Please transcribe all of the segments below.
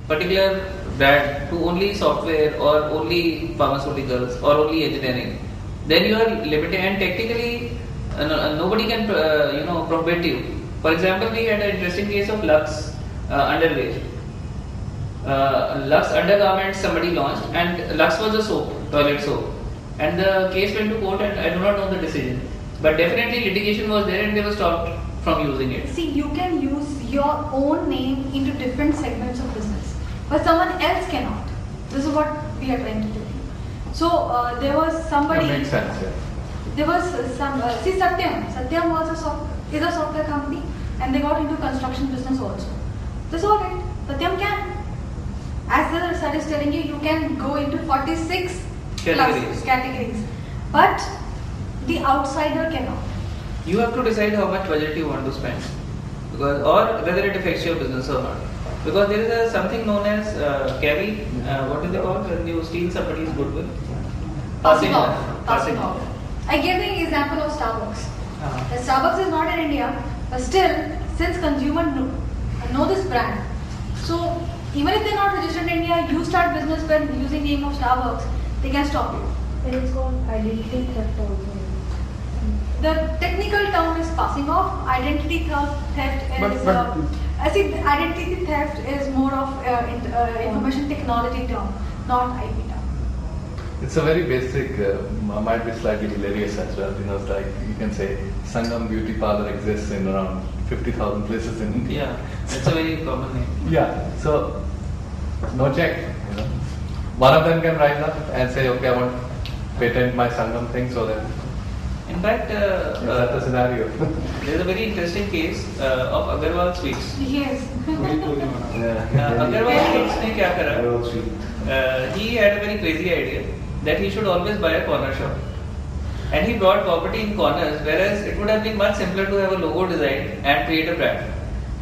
particular brand to only software or only pharmaceuticals or only engineering, then you are limited, and technically nobody can prohibit you. For example, we had an interesting case of Lux underwear. Lux undergarments somebody launched, and Lux was a soap, toilet soap, and the case went to court, and I do not know the decision, but definitely litigation was there and they were stopped from using it. See, you can use your own name into different segments of business, but someone else cannot. This is what we are trying to do. So there was somebody. That makes sense. Yeah. There was some. See, Satyam was is a software company, and they got into construction business also. This is all right. Satyam can. As the sir is telling you, you can go into 46 categories, but the outsider cannot. You have to decide how much budget you want to spend, because or whether it affects your business or not. Because there is something known as carry. What is it called when you steal somebody's goodwill? Passing off. I gave the example of Starbucks. The Starbucks is not in India, but still, since consumers know this brand, so even if they're not registered in India, you start business when using name of Starbucks, they can stop you. It is called identity theft also. The technical term is passing off. Identity theft is. I think identity theft is more of information technology term, not IP term. It's a very basic, might be slightly hilarious as well. You know, it's like you can say Sangam Beauty Parlor exists in around 50,000 places in India. Yeah, it's a very common name. Yeah, so no check. You know, one of them can rise up and say, okay, I want to patent my Sangam thing, so that. In fact, that's the scenario. there is a very interesting case of Agarwal Sweets. Yes. Agarwal Sweets ने क्या करा? He had a very crazy idea that he should always buy a corner shop, and he brought property in corners, whereas it would have been much simpler to have a logo design and create a brand.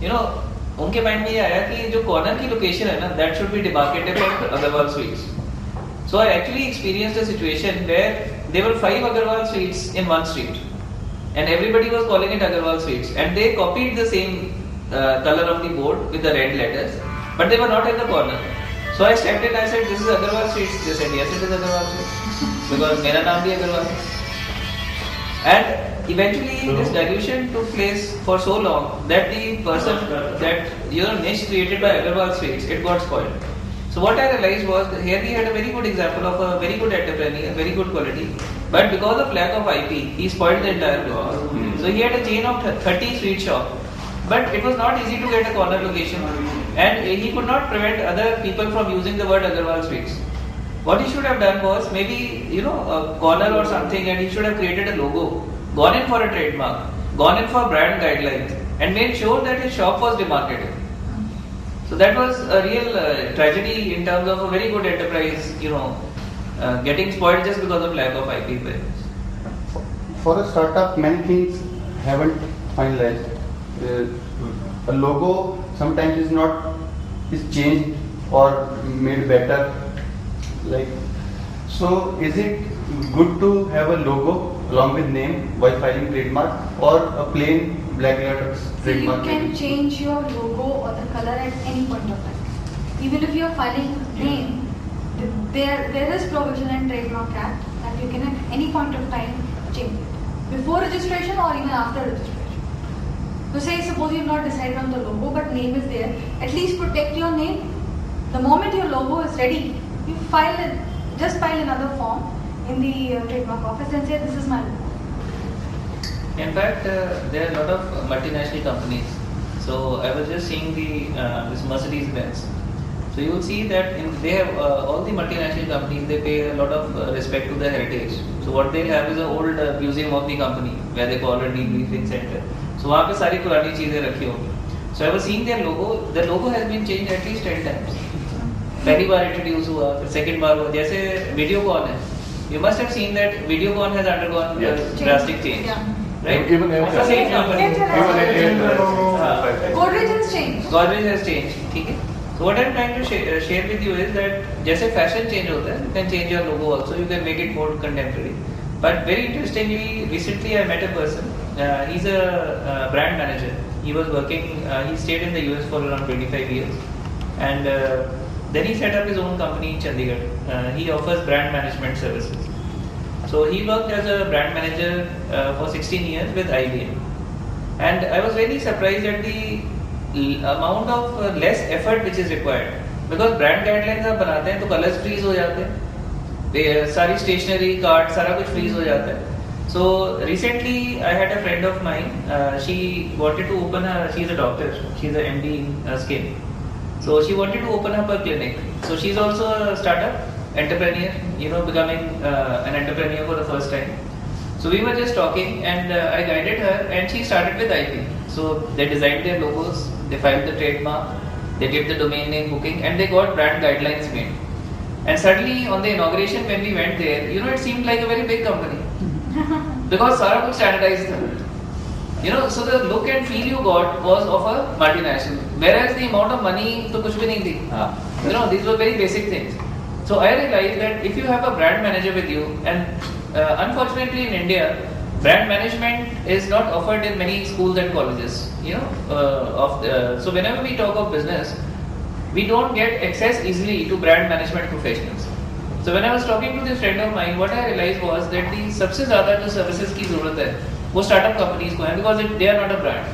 You know, उनके mind में ये आया कि जो corner की location है ना, that should be demarcated for Agarwal Sweets. So I actually experienced a situation where there were 5 Agarwal Sweets in one street, and everybody was calling it Agarwal Sweets, and they copied the same color of the board with the red letters, but they were not in the corner. So I stepped in, I said, this is Agarwal Sweets. They said, yes, it is Agarwal Sweets, because मेरा नाम भी Agarwal है. And eventually this dilution took place for so long that the person, that niche created by Agarwal Sweets, it got spoiled. So what I realized was that here we had a very good example of a very good entrepreneur, very good quality, but because of lack of IP, he spoiled the entire business. So he had a chain of 30 sweet shops, but it was not easy to get a corner location, and he could not prevent other people from using the word Agarwal Sweets. What he should have done was maybe a corner or something, and he should have created a logo, gone in for a trademark, gone in for brand guidelines, and made sure that his shop was demarcated. So that was a real tragedy in terms of a very good enterprise, getting spoiled just because of lack of IP presence. For a startup, many things haven't finalized. A logo sometimes is changed or made better. So is it good to have a logo along with name while filing trademark, or a plain black letters trademark? You can change your logo or the color at any point of time. Even if you are filing name, there is provision in Trademark Act that you can at any point of time change it, before registration or even after registration. So say suppose you have not decided on the logo but name is there, at least protect your name. The moment your logo is ready, you just file another form in the trademark office and say this is my logo. In fact, there are a lot of multinational companies. So I was just seeing this Mercedes-Benz. So you will see that they have all the multinational companies. They pay a lot of respect to their heritage. So what they have is an old museum of the company where they call it debriefing center. So वहाँ पे सारी पुरानी चीजें रखी होंगी. So I was seeing their logo. The logo has been changed at least 10 times. पहली बार introduce हुआ, फिर second बार हुआ. जैसे Videocon है. You must have seen that Videocon has undergone drastic change. Yeah. Right? Even same company. Godrej has changed. Godrej has changed. ठीक है? So what I am trying to share with you is that जैसे fashion change होता है, you can change your logo also. You can make it more contemporary. But very interestingly, recently I met a person. He's a brand manager. He was working. He stayed in the US for around 25 years. And then he set up his own company in Chandigarh. He offers brand management services. So he worked as a brand manager for 16 years with IBM. And I was really surprised at the amount of less effort which is required. Because brand guidelines आप बनाते हैं तो colors freeze हो जाते हैं, सारी stationery card सारा कुछ freeze हो जाता है. So recently I had a friend of mine. She wanted to open she's a doctor. She's a MD in skin. So she wanted to open up a clinic. So she's also a startup entrepreneur. Becoming an entrepreneur for the first time. So we were just talking, and I guided her, and she started with IP. So they designed their logos, they filed the trademark, they did the domain name booking, and they got brand guidelines made. And suddenly on the inauguration when we went there, it seemed like a very big company. Because Sara could standardize them. So the look and feel you got was of a multinational. Whereas the amount of money, to kuch bhi nahi thi. These were very basic things. So I realized that if you have a brand manager with you, and unfortunately in India, brand management is not offered in many schools and colleges. So whenever we talk of business, we don't get access easily to brand management professionals. So when I was talking to this friend of mine, what I realized was that the सबसे ज़्यादा जो services की ज़रूरत है, वो startup companies को है, because they are not a brand.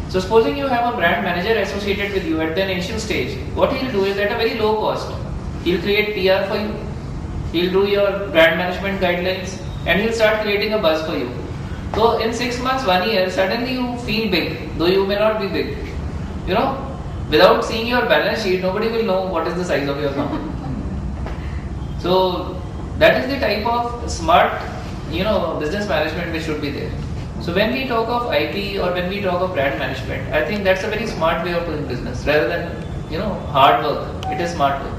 So supposing you have a brand manager associated with you at the initial stage, what he'll do is at a very low cost, he'll create PR for you, he'll do your brand management guidelines, and he'll start creating a buzz for you. So in 6 months, 1 year, suddenly you feel big, though you may not be big. Without seeing your balance sheet, nobody will know what is the size of your company. So that is the type of smart, business management which should be there. So when we talk of IP or when we talk of brand management, I think that's a very smart way of doing business rather than hard work. It is smart work.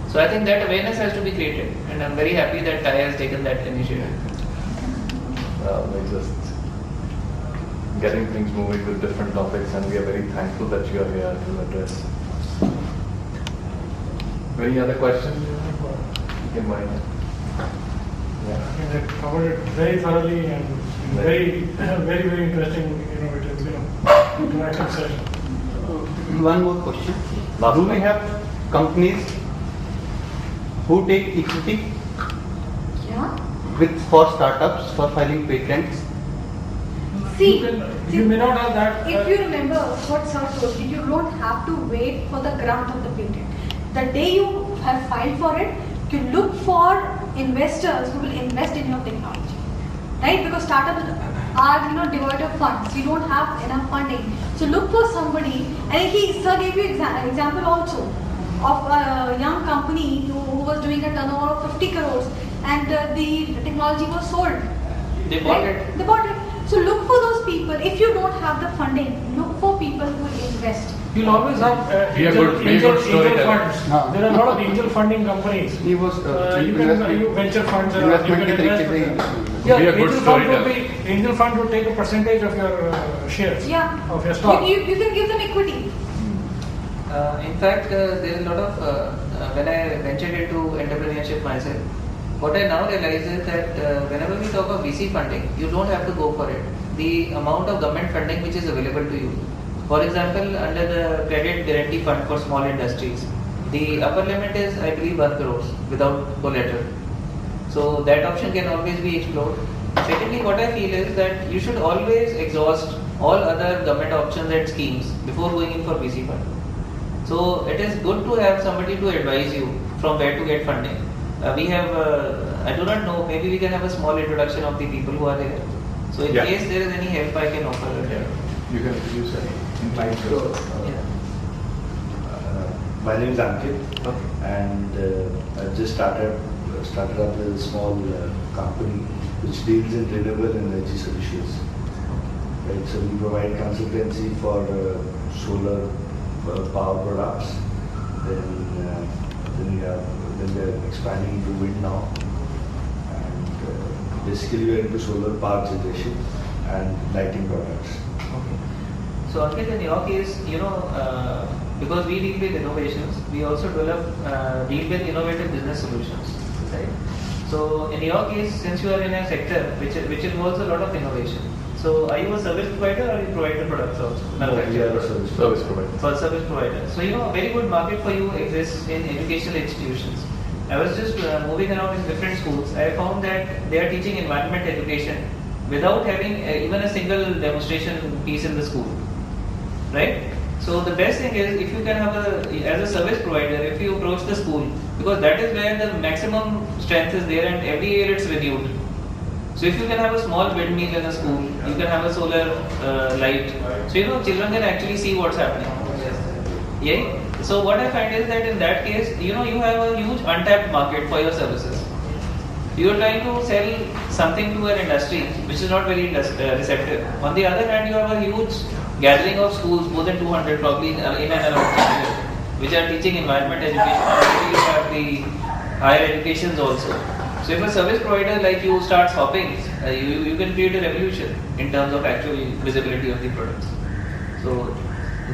So I think that awareness has to be created, and I'm very happy that Kai has taken that initiative. We're just getting things moving with different topics, and we are very thankful that you are here to address. Any other questions? You can mind. Yeah. I think I covered it very thoroughly and very, very, very interesting, innovative, interactive session. One more question. Do we have companies who take equity Yeah. for startups for filing patents? See, You may not have that. if you remember what Sir told you don't have to wait for the grant of the patent. The day you have filed for it, you look for investors who will invest in your technology, right? Because startups are devoid of funds. You don't have enough funding, so look for somebody. And Sir gave you example also of a young company who was doing a turnover of 50 crores, and the technology was sold. They bought it. They bought it. So look for those people. If you don't have the funding, look for people who will invest. You'll always have angel funds. There are a lot of angel funding companies. He was You venture funds. investment You can invest with investment. Yeah, Be a good angel fund would take a percentage of your shares. Yeah. Of your stock. You can give them equity. In fact, there is a lot of, when I ventured into entrepreneurship myself, what I now realize is that whenever we talk of VC funding, you don't have to go for it. The amount of government funding which is available to you. For example, under the Credit Guarantee Fund for Small Industries, the upper limit is, I believe, 1 crore without collateral. So that option can always be explored. Secondly, what I feel is that you should always exhaust all other government options and schemes before going in for VC fund. So it is good to have somebody to advise you from where to get funding. We have, I do not know, maybe we can have a small introduction of the people who are here. So in case there is any help I can offer. You can introduce My name is Ankit, and I just started up with a small company which deals in renewable energy solutions. Right, so we provide consultancy for solar power products. Then we are expanding into wind now, and basically we are into solar power generation and lighting products. Okay. So Ankit, in your case, because we deal with innovations, we also deal with innovative business solutions, right? So in your case, since you are in a sector which involves a lot of innovation, So are you a service provider or you provide the products also? No, we are a service provider. For service provider. So a very good market for you exists in educational institutions. I was just moving around in different schools. I found that they are teaching environment education without having even a single demonstration piece in the school, right? So the best thing is if you can have as a service provider, if you approach the school, because that is where the maximum strength is there and every year it's renewed. So if you can have a small windmill in a school, you can have a solar light. So children can actually see what's happening. Yeah. So what I find is that in that case, you have a huge untapped market for your services. You are trying to sell something to an industry which is not very receptive. On the other hand, you have a huge gathering of schools, more than 200 probably in and around Chandigarh, which are teaching environment education. Already you have the higher educations also. So if a service provider like you starts hopping, you can create a revolution in terms of actual visibility of the products. So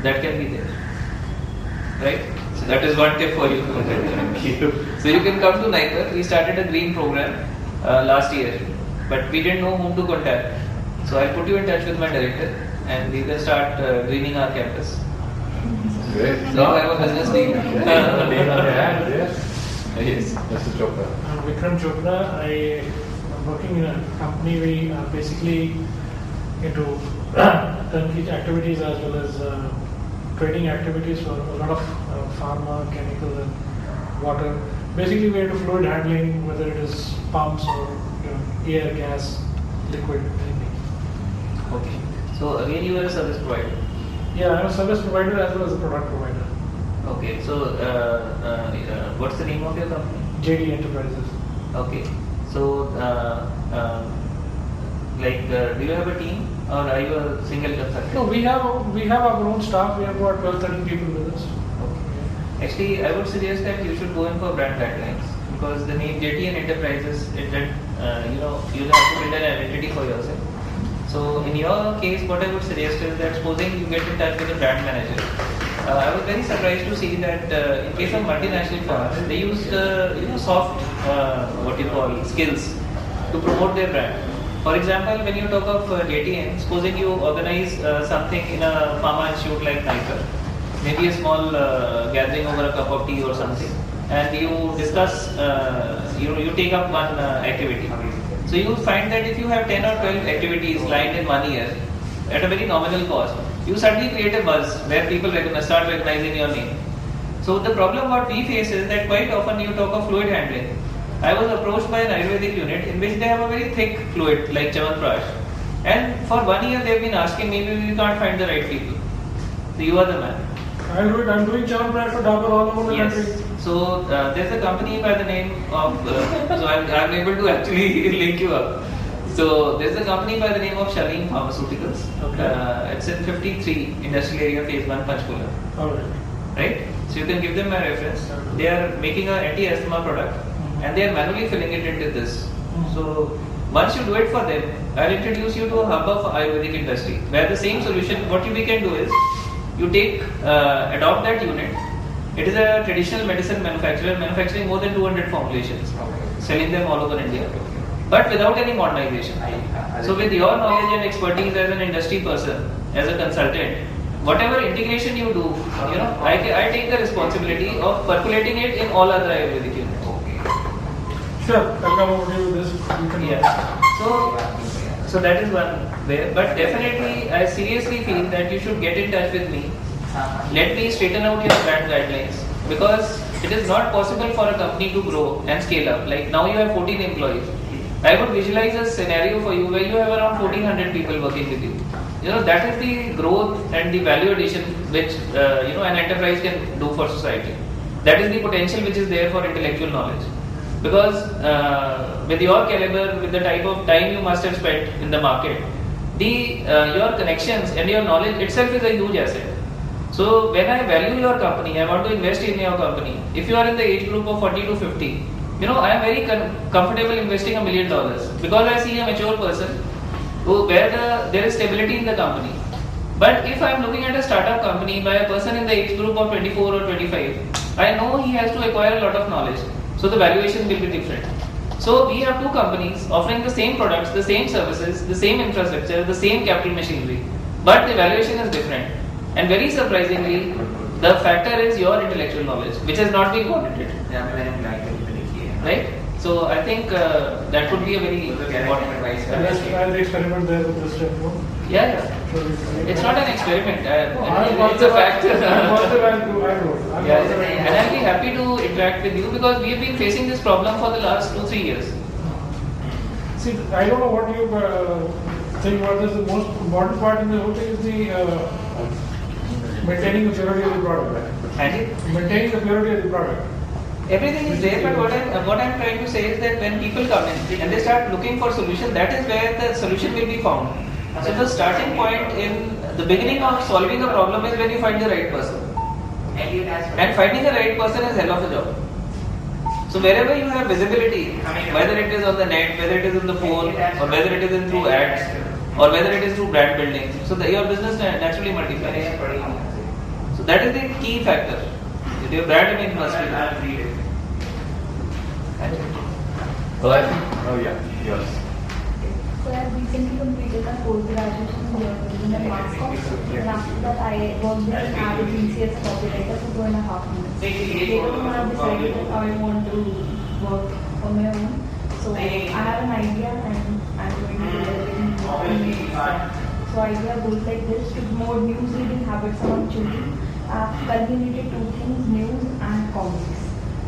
that can be there, right? So that is one tip for you. So you can come to Nyper. We started a green program last year, but we didn't know whom to contact. So I'll put you in touch with my director, and we will start greening our campus. Great. So you have a business deal. Yes, Mr. Chopra. Vikram Chopra. I am working in a company. We are basically into turnkey activities as well as trading activities for a lot of pharma, chemical, and water. Basically, we have to fluid handling, whether it is pumps or air, gas, liquid, anything. Okay. So again, you are a service provider. Yeah, I'm a service provider as well as a product provider. Okay. So what's the name of your company? JD Enterprises. Okay. So do you have a team or are you a single consultant? No, we have our own staff. We have about 12-13 people with us. Okay. Actually, I would suggest that you should go in for brand guidelines because the name JTN Enterprises, you have to build an identity for yourself. So in your case, what I would suggest is that supposing you get in touch with a brand manager, I was very surprised to see that in case of multinational firms, they use soft skills to promote their brand. For example, when you talk of JTN, supposing you organize something in a pharma institute like Nyper, maybe a small gathering over a cup of tea or something, and you discuss, you take up one activity. So you find that if you have 10 or 12 activities lined in 1 year at a very nominal cost, you suddenly create a buzz where people start recognizing your name. So the problem what we face is that quite often you talk of fluid handling. I was approached by an Ayurvedic unit in which they have a very thick fluid like Chyawanprash, and for 1 year they have been asking me, we can't find the right people. So you are the man. I'll do it. I'm doing Chyawanprash for Dabur all over the country. So there's a company by the name of, so I'm able to actually link you up. So there's a company by the name of Shaleen Pharmaceuticals. Okay. It's in 53 Industrial Area Phase 1 Panchkula. Alright. Right? So you can give them my reference. They are making an anti-asthma product and they are manually filling it into this. So once you do it for them, I'll introduce you to a hub of Ayurvedic industry where the same solution, what we can do is, you adopt that unit. It is a traditional medicine manufacturer manufacturing more than 200 formulations, selling them all over India, but without any modernization. So with your knowledge and expertise as an industry person, as a consultant, whatever integration you do, I take the responsibility of percolating it in all other Ayurvedic units. Sure, I'll come over to you with this. You can So that is one way. But definitely, I seriously feel that you should get in touch with me. Let me straighten out your brand guidelines because it is not possible for a company to grow and scale up. Like now you have 14 employees. I would visualize a scenario for you where you have around 1400 people working with you. That is the growth and the value addition which an enterprise can do for society. That is the potential which is there for intellectual knowledge. Because with your caliber, with the type of time you must have spent in the market, your connections and your knowledge itself is a huge asset. So when I value your company, I want to invest in your company. If you are in the age group of 40 to 50, I am very comfortable investing $1 million because I see a mature person where there is stability in the company. But if I am looking at a startup company by a person in the age group of 24 or 25, I know he has to acquire a lot of knowledge. So the valuation will be different. So we have two companies offering the same products, the same services, the same infrastructure, the same capital machinery, but the valuation is different. And very surprisingly, the factor is your intellectual knowledge, which has not been audited. Right? So I think that would be a very important advice. I'll experiment there with this step one. Yeah. It's not an experiment. It's a fact. I'm positive I'll do. And I'll be happy to interact with you because we have been facing this problem for the last 2-3 years. See, I don't know what you think about this. The most important part in the whole thing is the maintaining the purity of the product. And Maintaining the purity of the product. everything is there, but what I'm trying to say is that when people come in and they start looking for solution, that is where the solution will be found. So the starting point in the beginning of solving a problem is when you find the right person. And finding the right person is hell of a job. So wherever you have visibility, whether it is on the net, whether it is in the phone, or whether it is in through ads, or whether it is through brand building, so your business naturally multiplies. So that is the key factor. Your brand image must be there. Well, I think, yes. So I have recently completed a post-graduation in the mass comm, and after that I worked in an ad agency as a copywriter for 2.5 months. Later on I have decided that I want to work on my own. So I have an idea and I'm going to develop it. So idea goes like this: to promote news reading habits among children. I have culminated 2 things: news and comics.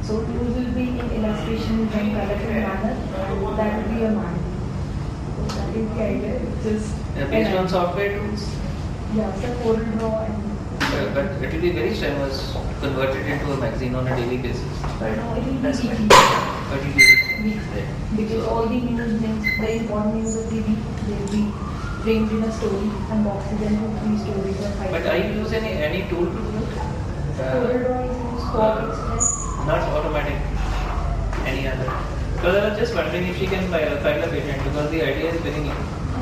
So news will be in illustrations and colorful manner, and that will be a man. So that is the idea. It's just Based on software tools. yeah, so Corel Draw and But it will be very strenuous to convert it into a magazine on a daily basis. no, it will be That's weekly. But it will be Weekly. Because all the news links, the important news of the week, they will be framed in a story and boxes and 2-3 stories or 5. But are you using any tool to do it? Corel Draw is used for Express. Not automatic. Any other? Because I was just wondering if she can file a patent because the idea is very new.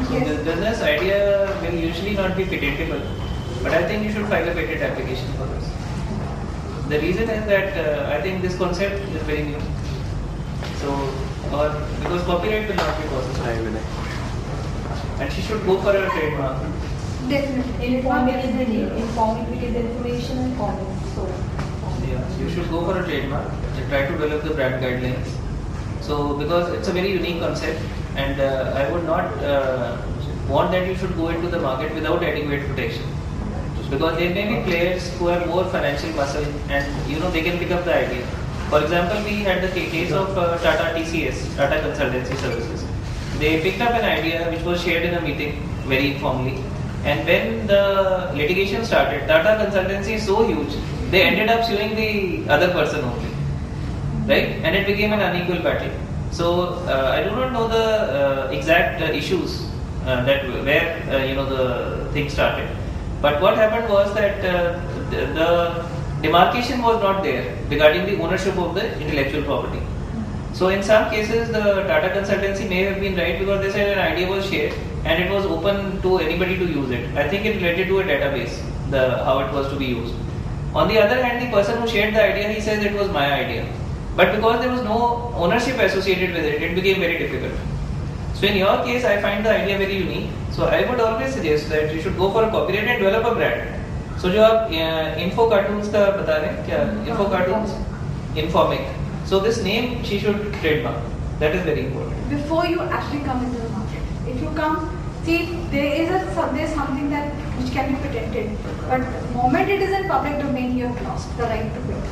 So Yes. the business idea will usually not be patentable, but I think you should file a patent application for this. The reason is that I think this concept is very new. So, or because copyright will not be possible. And she should go for a trademark. Definitely. Informing is the name. Informing it is information and comments. So Yeah, you should go for a trademark and try to develop the brand guidelines. So, because it's a very unique concept, and I would not want that you should go into the market without adequate protection. Because there may be players who have more financial muscle, and they can pick up the idea. For example, we had the case of Tata TCS, Tata Consultancy Services. They picked up an idea which was shared in a meeting very informally. And when the litigation started, Tata Consultancy is so huge, they ended up suing the other person only, right? And it became an unequal battle. So I do not know the exact issues that where the thing started. But what happened was that the demarcation was not there regarding the ownership of the intellectual property. So in some cases, the Tata Consultancy may have been right because they said an idea was shared and it was open to anybody to use it. I think it related to a database, how it was to be used. On the other hand, the person who shared the idea, he says it was my idea. But because there was no ownership associated with it, it became very difficult. So in your case, I find the idea very unique. So I would always suggest that you should go for a copyright and develop a brand. So जो आप info cartoons का बता रहे हैं क्या info cartoons informic. So this name she should trademark. That is very important. Before you actually come into the market, if you come, see there's something that which can be patented, but the moment it is in public domain, you have lost the right to it.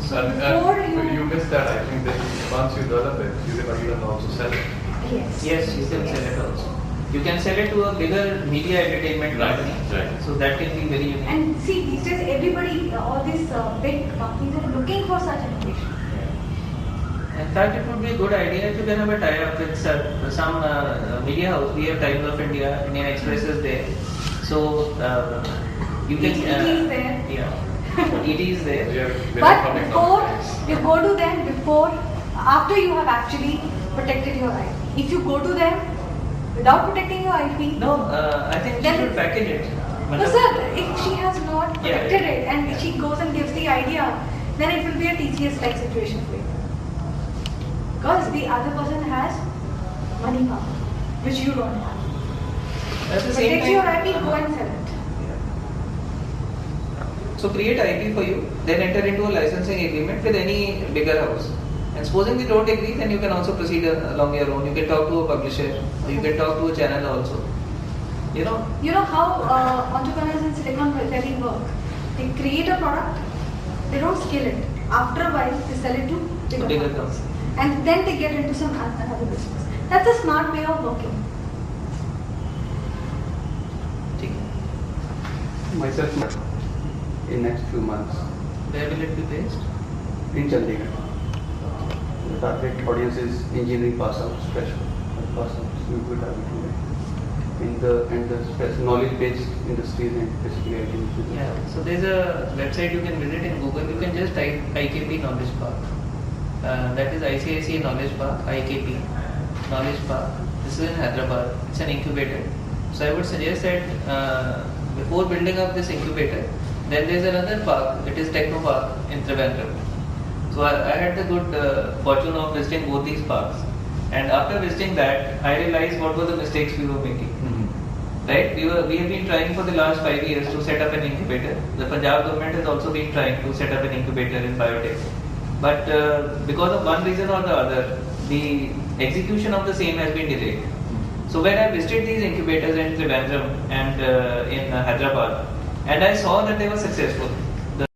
So before You missed that. I think that once you develop it, you can also sell it. yes, Yes, you can sell it also. You can sell it to a bigger media entertainment company. Right. So that can be very unique. and see these days everybody, all these big companies are looking for such innovation. In fact, it would be a good idea if you can have a tie-up with some media house. We have Times of India, Indian Express is there. So you can. ET is there. Yeah, ET is there. We have very But public before companies. you go to them, after you have actually protected your IP, if you go to them without protecting your IP, No, I think she Then- should package it. no sir, if she has not Yeah, protected yeah. it and she goes and gives the idea, then it will be a TCS like situation for you. because the other person has money power, which you don't have. At the same Protect your time, IP, go and sell it. so create IP for you, then enter into a licensing agreement with any bigger house. And supposing they don't agree, then you can also proceed along your own. You can talk to a publisher, or you can talk to a channel also. You know how entrepreneurs in Silicon Valley work. They create a product, they don't scale it. After a while, they sell it to bigger bigger companies. companies. And then they get into some another business. That's a smart way of working. Myself in next few months Where will it be based? in Chandigarh. The target audience is engineering pass outs, fresh pass outs. We will target the knowledge based industries and basically IT. Yeah. So there's a website you can visit in Google. You can just type IKP Knowledge Park. That is ICICI Knowledge Park, IKP Knowledge Park. This is in Hyderabad. It's an incubator. So I would suggest that before building up this incubator, then there's another park. It is Techno Park in Trivandrum. So I had the good fortune of visiting both these parks. And after visiting that, I realized what were the mistakes we were making. Right? We have been trying for the last 5 years to set up an incubator. The Punjab government has also been trying to set up an incubator in biotech. But because of one reason or the other, the execution of the same has been delayed. So when I visited these incubators in Trivandrum and in Hyderabad, and I saw that they were successful.